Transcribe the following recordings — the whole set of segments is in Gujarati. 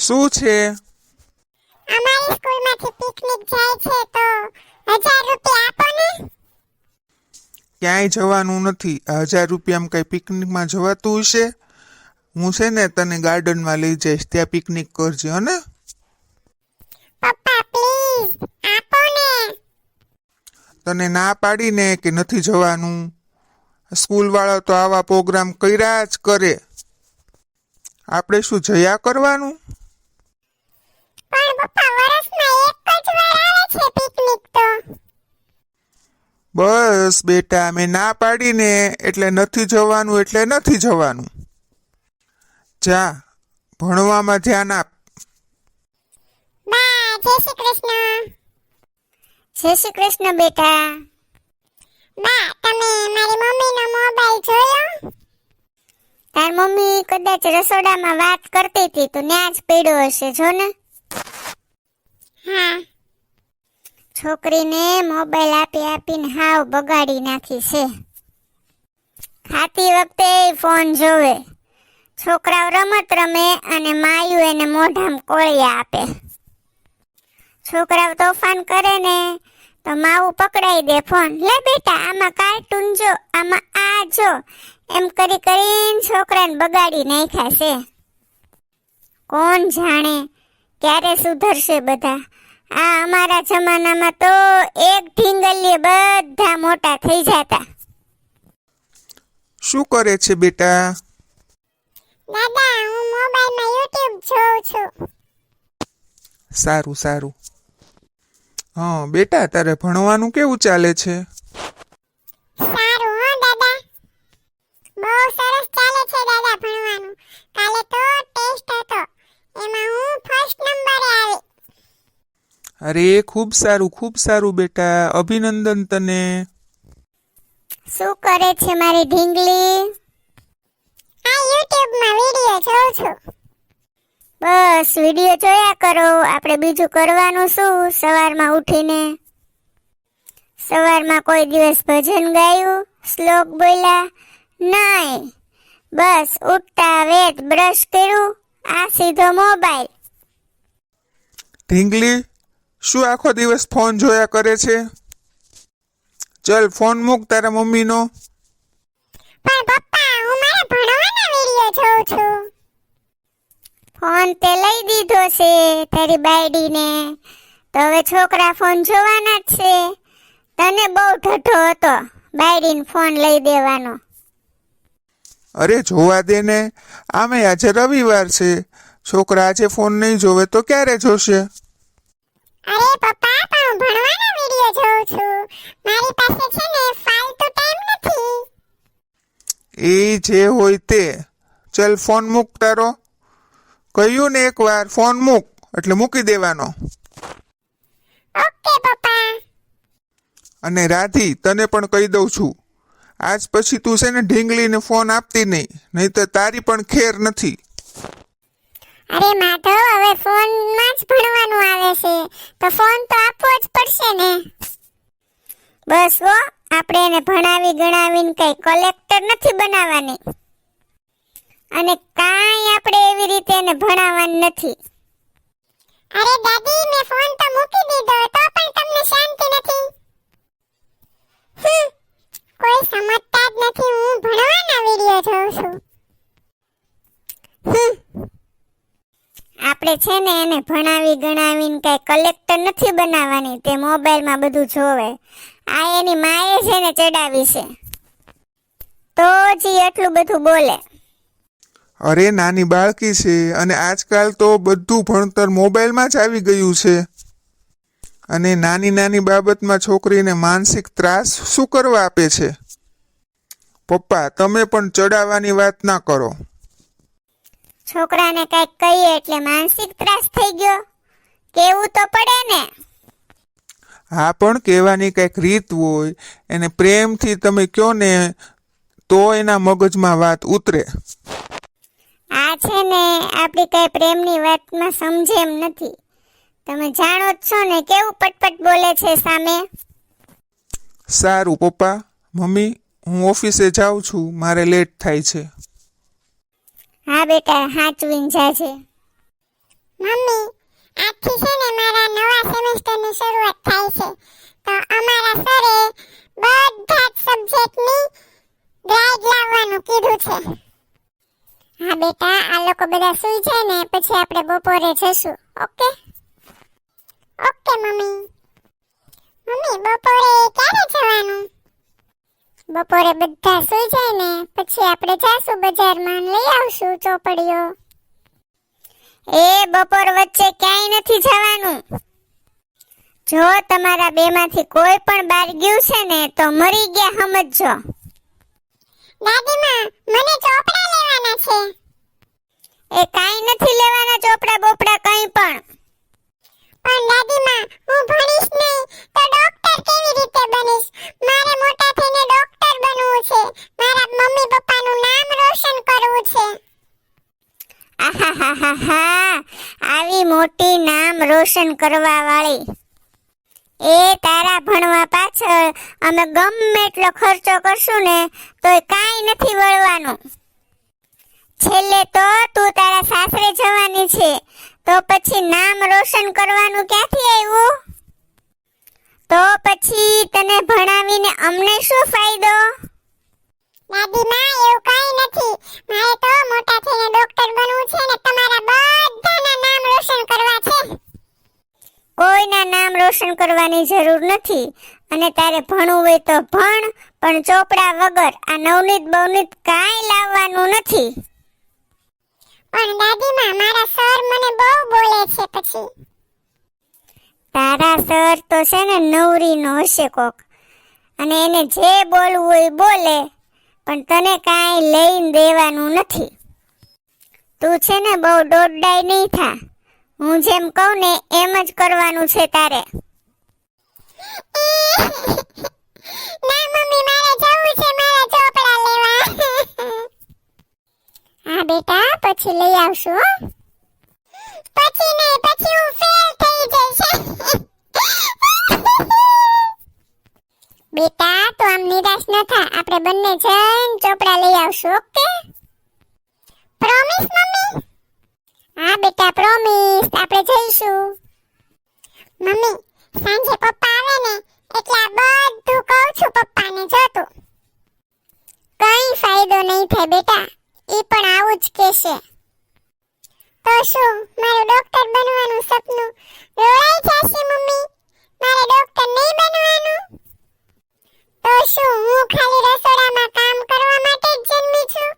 શું છે? અમારી સ્કૂલમાંથી પિકનિક જાય છે તો 1000 રૂપિયા આપો ને. ક્યાંય જવાનું નથી. 1000 રૂપિયામાં કઈ પિકનિકમાં જવાતું હશે? હું છે ને તને ગાર્ડનમાં લઈ જઈશ, ત્યાં પિકનિક કરજે હને. પપ્પા પ્લીઝ આપો ને. તને ના પાડીને કે નથી જવાનું. સ્કૂલ વાળા તો આવા પ્રોગ્રામ કર્યા જ કરે. આપણે શું જયા કરવાનું? પણ પપ્પા વર્ષમાં એક જ વાર આવે છે પિકનિક તો. બસ બેટા, મેં ના પાડીને એટલે નથી જવાનું એટલે નથી જવાનું. જા, ભણવામાં ધ્યાન આપ. બા જય શ્રી કૃષ્ણ. જય શ્રી કૃષ્ણ બેટા. બા તમે મારી મમ્મીનો મોબાઈલ જોયો? તાર મમ્મી કદાચ રસોડામાં વાત કરતી હતી તો ત્યાં જ પડ્યો હશે, જો ને. હા. છોકરીને મોબાઈલ આપી આપીને હાવ બગાડી નાખી છે. ખાતી વખતે ફોન જોવે. છોકરાઓ રમત રમે અને માયું એને મોઢામાં કોળિયા આપે. છોકરાઓ તોફાન કરે ને તો માવું પકડાઈ દે ફોન. લે બેટા આમાં કાર્ટૂન જો, આમાં આ જો, એમ કરી કરીને છોકરાને બગાડી નાખ્યા છે. કોણ જાણે ક્યારે સુધરશે બધા. આ અમારા જમાનામાં તો એક ઢીંગલીએ બધા મોટા થઈ જતા. શું કરે છે બેટા? દાદા હું મોબાઈલમાં YouTube જોઉં છું. સારું સારું. હા બેટા, તારે ભણવાનું કેવું ચાલે છે? સારું હો દાદા. બહુ સરસ ચાલે છે દાદા ભણવાનું. કાલે તો ટેસ્ટ હતો, એમાં હું ફર્સ્ટ નંબરે આવી. અરે ખૂબ સારું બેટા, અભિનંદન તને. શું કરે છે મારી ઢીંગલી? આ YouTubeમાં વિડિયો જોઉં છું. બસ વિડિયો જોયા કરો. આપણે બીજું કરવાનું શું સવારમાં ઉઠીને? સવારમાં કોઈ દિવસ ભજન ગાયું, શ્લોક બોલ્યા? નહીં. બસ ઉઠતા વેત બ્રશ કર્યું, આ સીધો મોબાઈલ. ઢીંગલી, શું આખો દિવસ ફોન જોયા કરે છે? ચલ ફોન મૂક તારા મમ્મીનો. પણ પપ્પા હું મારા ભણવાના વિડિયો જોઉં છું. ફોન તે લઈ દીધો છે તારી બાયડીને, તો હવે છોકરા ફોન જોવાના જ છે. તને બહુ ઠઠ્ઠો હતો બાયડીને ફોન લઈ દેવાનો. અરે જોવા દે ને, આમે આજે રવિવાર છે. છોકરા આજે ફોન નહીં જોવે તો ક્યારે જોશે? અરે પપ્પા પણ હું ભણવાના વિડિયો જોઉં છું. મારી પાસે છે ને ફાલતુ ટાઈમ નથી. એ જે હોય તે. ચલ ફોન મૂક તારો. કહ્યું ને એકવાર ફોન મૂક એટલે મૂકી દેવાનો. ઓકે પપ્પા. અને રાધી, તને પણ કહી દઉં છું, આજ પછી તું છે ને ઢીંગલીને ફોન આપતી નહીં તો તારી પણ ખેર નથી. અરે માધવ હવે ફોનમાં જ ભણવાનું આવે છે તો ફોન તો આપવો જ પડશે ને. બસ હો, આપણે એને ભણાવી ગણાવીને કઈ કલેક્ટર નથી બનાવવાની, અને કાંઈ આપણે એવી રીતે એને ભણાવવાની નથી. અરે દાદી મેં ફોન તો મૂકી દીધો તો પણ તમને શાંતિ નથી. કોઈ સમજતા જ નથી. હું ભણવાના વિડિયો જોઉં છું. આપણે છે ને એને ભણાવી ગણાવીને કઈ કલેક્ટર નથી બનાવવાની. તે મોબાઈલમાં બધું જોવે. આ એની માએ છે ને ચડાવી છે તો જ ઈ એટલું બધું બોલે. અરે નાની બાળકી છે અને આજકાલ તો બધું ભણતર મોબાઈલમાં જ આવી ગયું છે. અને નાની બાબતમાં છોકરીને માનસિક ત્રાસ શું કરવા આપે છે? પપ્પા તમે પણ ચડાવવાની વાત ના કરો. છોકરાને કઈક કહીએ એટલે માનસિક ત્રાસ થઈ ગયો, કેવું તો પડે ને. હા પણ કહેવાની કંઈક રીત હોય. એને પ્રેમથી તમે કહો ને તો એના મગજમાં વાત ઉતરે. આ છે ને આપણી કઈ પ્રેમની વાતમાં સમજે એમ નથી. તમે જાણો જ છો ને કેવું પટપટ બોલે છે સામે. સારું પપ્પા, મમ્મી હું ઓફિસે જાઉં છું, મારે લેટ થાય છે. હા બેટા, હાચવીને જાજે. મમ્મી, આજથી છે ને મારા નવા સેમેસ્ટરની શરૂઆત થાય છે. તો અમારા સરે બધા જ સબ્જેક્ટની ગ્રેડ લાવવાનું કીધું છે. હા બેટા, આ લોકો બધા સૂઈ જાય ને પછી આપણે બપોરે જશું. Okay okay mummy. મમ્મી, બપોરે ક્યારે જવાનું? બપોરે બધા સૂઈ જાય ને પછી આપણે જાશું બજારમાં અને લઈ આવશું ચોપડીઓ. એ બપોર વચ્ચે ક્યાંય નથી જવાનું. જો તમારા બેમાંથી કોઈ પણ બહાર ગયું છે ને તો મરી ગયા સમજજો. દાદીમાં, મને ચોપડા લેવાના છે. એ કાંઈ નથી લેવાના ચોપડા બોપડા કંઈ પણ. પણ દાદીમાં, હું ભણીશ નહીં તો ડોક્ટર કેવી રીતે બનીશ? મારે મોટા થઈને ડોક્ટર બનવું છે. મારા મમ્મી પપ્પાનું નામ રોશન કરવું છે. આહાહાહા, આવી મોટી નામ રોશન કરવા વાળી. એ તારા ભણવા પાછળ અમે ગમે એટલો ખર્ચો કરશું ને તોય કાંઈ નથી વળવાનું. છેલ્લે તો તું તારા સાસરે જવાની છે, તો પછી નામ રોશન કરવાનું ક્યાંથી આવ્યું? તો પછી તને ભણાવીને અમને શું ફાયદો? દાદીમાં, એવું કાંઈ નથી. મારે તો મોટા થઈને ડોક્ટર બનવું છે ને તમારા બધાના નામ રોશન કરવા છે. કોઈના નામ રોશન કરવાની જરૂર નથી. અને તારે ભણવું હોય તો ભણ, પણ ચોપડા વગર આ નવનીત બવનીત કાંઈ લાવવાનું નથી. પણ દાદીમાં, મારા સર મને બહુ બોલે છે પછી. તારા સર તો છે ને નવરીનો હશે કોક, અને એને જે બોલવું હોય બોલે, પણ તને કાંઈ લઈને દેવાનું નથી. તું છે ને બહુ દોડડાઈ નહીં થા. હું જેમ કહું ને એમ જ કરવાનું છે તારે. ના મમ્મી, મારે જવું છે મારા ચોપડા લેવા. હા બેટા, પછી લઈ આવશું હો. પછી નહીં, પછી હું ફેલ થઈ જઈશ. બેટા, તો આમ નિરાશ ન થા. આપણે બંને જઈને ચોપડા લઈ આવશું. ઓકે? Promise mummy? હા બેટા, પ્રોમિસ. આપણે જઈશું. મમ્મી, સાંજે પપ્પા આવે ને એટલે આ બધું કહું છું પપ્પાને. જો તું, કઈ ફાયદો નહીં થાય બેટા. એ પણ આવું જ કહેશે. તો શું મારું ડોક્ટર બનવાનું સપનું રોળાઈ જશે મમ્મી? મારે ડોક્ટર નહીં બનવાનું? તો શું હું ખાલી રસોડામાં કામ કરવા માટે જ જન્મી છું?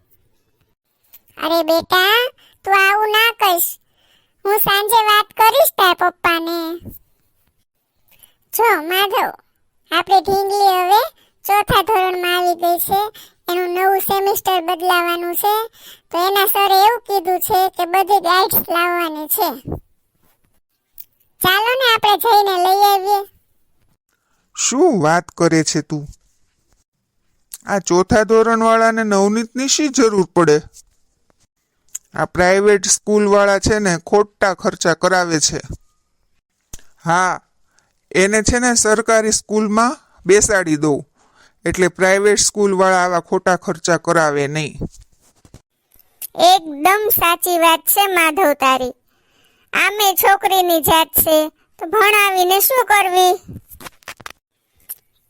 અરે બેટા, તું આવું ના કહીશ. હું સાંજે વાત કરીશ તારા પપ્પાને. જો માધવ, આપણી ઢીંગલી હવે ચોથા ધોરણમાં આવી ગઈ છે. એનું નવું સેમેસ્ટર બદલાવાનું છે, તો એના સરે એવું કીધું છે કે બધી ગાઈડ્સ લાવવાની છે. ચાલો ને આપણે જઈને લઈ આવીએ. શું વાત કરે છે તું? આ ચોથા ધોરણવાળાને નવનીતની શી જરૂર પડે? આ પ્રાઇવેટ સ્કૂલવાળા છે ને ખોટા ખર્ચા કરાવે છે. હા, એને છે ને સરકારી સ્કૂલમાં બેસાડી દો, એટલે પ્રાઇવેટ સ્કૂલવાળા આવા ખોટા ખર્ચા કરાવે નહીં. એકદમ સાચી વાત છે માધવ તારી. આમે છોકરીની જાત છે તો ભણાવીને શું કરવી?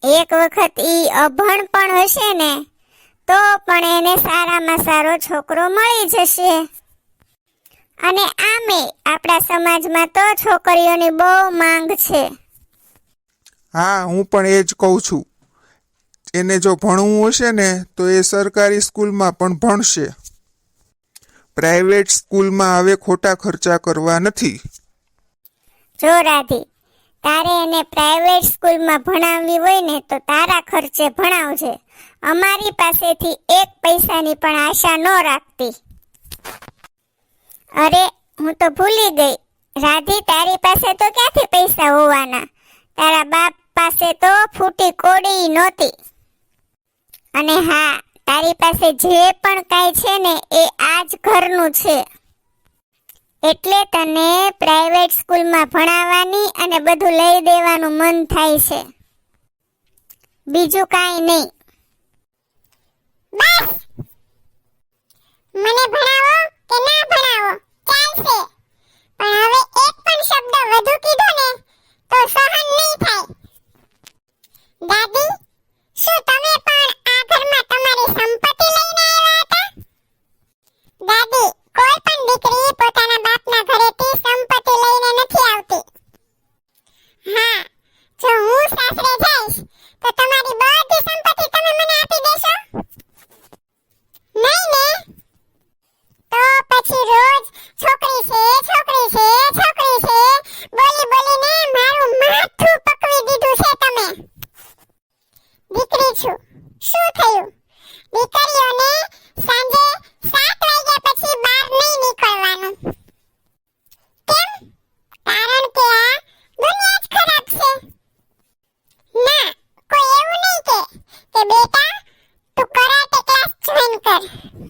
એક વખત ઈ અભણ પણ હશે ને તો પણ એને સારામાં સારો છોકરો મળી જશે. અને આમે આપણા સમાજમાં તો છોકરીઓની બહુ માંગ છે. હા, હું પણ એ જ કહું છું. એને જો ભણવું હશે ને તો એ સરકારી સ્કૂલમાં પણ ભણશે. પ્રાઇવેટ સ્કૂલમાં હવે ખોટા ખર્ચા કરવા નથી. જો રાધી, તારે એને પ્રાઇવેટ સ્કૂલમાં ભણાવવી હોય ને તો તારા ખર્ચે ભણાવજે. અમારી પાસેથી એક પૈસાની પણ આશા ન રાખતી. અરે, હું તો ભૂલી ગઈ. રાધી, તારી પાસે તો ક્યાંથી પૈસા હોવાના? તારા બાપ પાસે તો ફૂટી કોડી નહોતી. અને હા, તારી પાસે જે પણ કાંઈ છે ને એ આ જ ઘરનું છે. એટલે તને પ્રાઇવેટ સ્કૂલમાં ભણાવવાની અને બધું લઈ દેવાનું મન થાય છે. બીજું કાંઈ નહીં. બસ, મને ભણાવો કે ના ભણાવો ચાલશે, પણ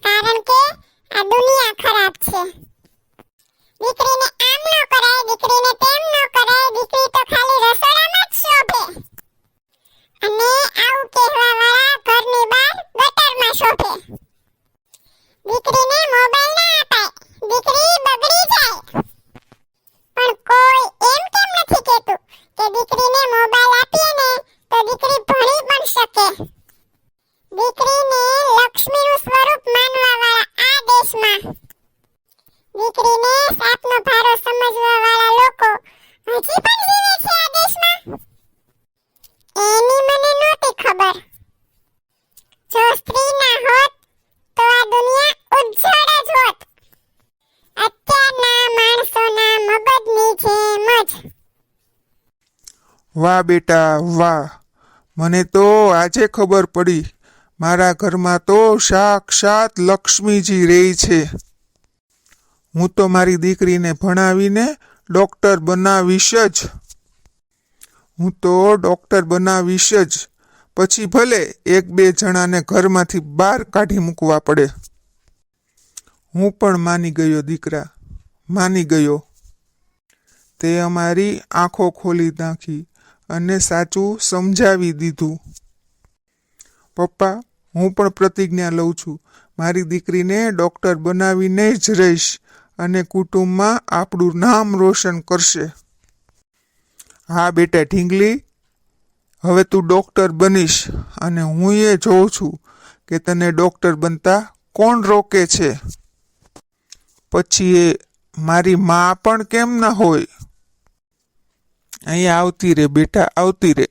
કારણ કે આ દુનિયા ખરાબ છે. દીકરીને આમ ન કરાય, દીકરીને તેમ ન કરાય, દીકરી તો ખાલી રસોડામાં જ શોભે. અને આવું કહેવાવાળા ઘરની બહાર ગટરમાં શોભે. દીકરીને મોબાઈલ ના અપાય, દીકરી બગડી જાય. પણ કોઈ એમ કેમ નથી કહેતું કે દીકરીને મોબાઈલ આપીએ ને તો દીકરી ભણી પણ શકે. દીકરીને લક્ષ્મીનું સ્વરૂપ માનવાવાળા આ દેશમાં, દીકરીને સાપનો ભારો સમજવાવાળા લોકો હજી પણ જીવે છે આ દેશમાં. એની મને નહોતી ખબર. જો સ્ત્રી ના હોત તો આ દુનિયા ઉજ્જડ જ હોત. અત્યારના માણસોના મગજની જેમ જ. વાહ બેટા વાહ, મને તો આજે ખબર પડી. મારા ઘરમાં તો સાક્ષાત લક્ષ્મીજી રહે છે. હું તો મારી દીકરીને ભણાવીને ડૉક્ટર બનાવીશ જ. હું તો ડૉક્ટર બનાવીશ જ. પછી ભલે એક બે જણાને ઘરમાંથી બહાર કાઢી મૂકવા પડે. હું પણ માની ગયો દીકરા, માની ગયો. તે અમારી આંખો ખોલી નાખી અને સાચું સમજાવી દીધું. પપ્પા, હું પણ પ્રતિજ્ઞા લઉં છું, મારી દીકરીને ડૉક્ટર બનાવીને જ રહીશ અને કુટુંબમાં આપણું નામ રોશન કરશે. હા બેટા ઢીંગલી, હવે તું ડૉક્ટર બનીશ અને હું એ જોઉં છું કે તને ડૉક્ટર બનતા કોણ રોકે છે. પછી એ મારી મા પણ કેમ ના હોય. અહીંયા આવતી રે બેટા, આવતી રે.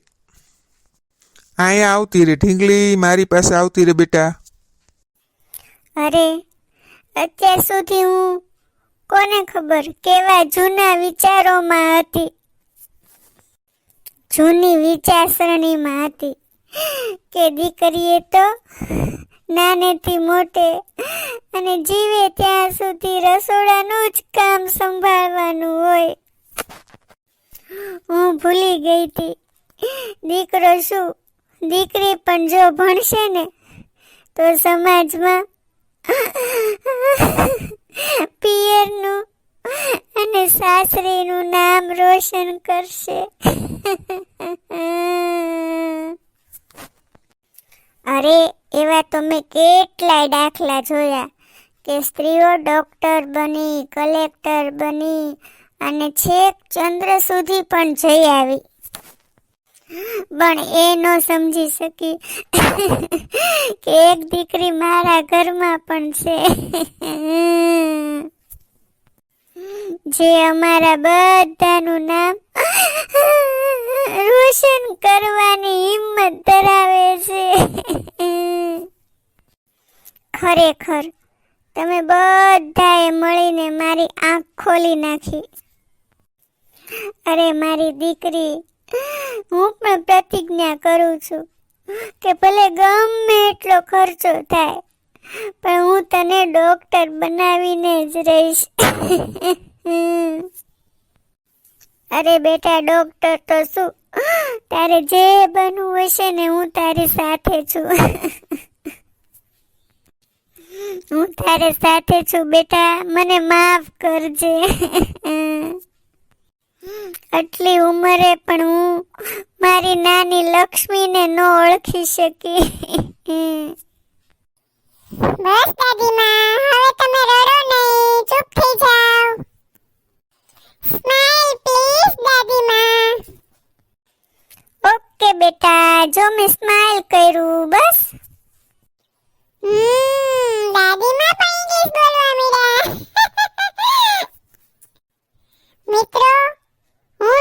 અહીંયા આવતી રે ઢીંગલી, મારી પાસે આવતી રે બેટા. અરે, અત્યાર સુધી હું કોને ખબર કેવા જૂના વિચારોમાં હતી, જૂની વિચારસરણીમાં હતી કે દીકરીએ તો નાનેથી મોટે અને જીવે ત્યાં સુધી રસોડાનું જ કામ સંભાળવાનું હોય. હું ભૂલી ગઈ હતી દીકરો શું, દીકરી પણ જો ભણશે ને તો સમાજમાં પિયરનું અને સાસરીનું નામ રોશન કરશે. અરે, એવા તો મેં કેટલાય દાખલા જોયા કે સ્ત્રીઓ ડૉક્ટર બની, કલેક્ટર બની અને છેક ચંદ્ર સુધી પણ જઈ આવી. પણ એ ન સમજી શકી કે એક દીકરી મારા ઘરમાં પણ છે જે અમારા બધાનું નામ રોશન કરવાની હિંમત ધરાવે છે. ખરેખર તમે બધાએ મળીને મારી આંખ ખોલી નાખી. અરે મારી દીકરી, હું પણ પ્રતિજ્ઞા કરું છું કે ભલે ગમે એટલો ખર્ચો થાય પણ હું તને ડૉક્ટર બનાવીને જ રહીશ. અરે બેટા, ડૉક્ટર તો શું, તારે જે બનવું હશે ને હું તારી સાથે છું. હું તારે સાથે છું બેટા, મને માફ કરજે. આટલી ઉંમરે પણ હું મારી નાની લક્ષ્મીને ન ઓળખી શકી. બસ દાદીમાં, હવે તમે રડો નહીં, ચૂપ થઈ જાઓ. Smile please દાદીમાં. ઓકે બેટા, જો મેં સ્માઈલ કર્યું બસ. દાદીમાં પણ ઇંગ્લિશ બોલવા માંડ્યા. મિત્રો, હું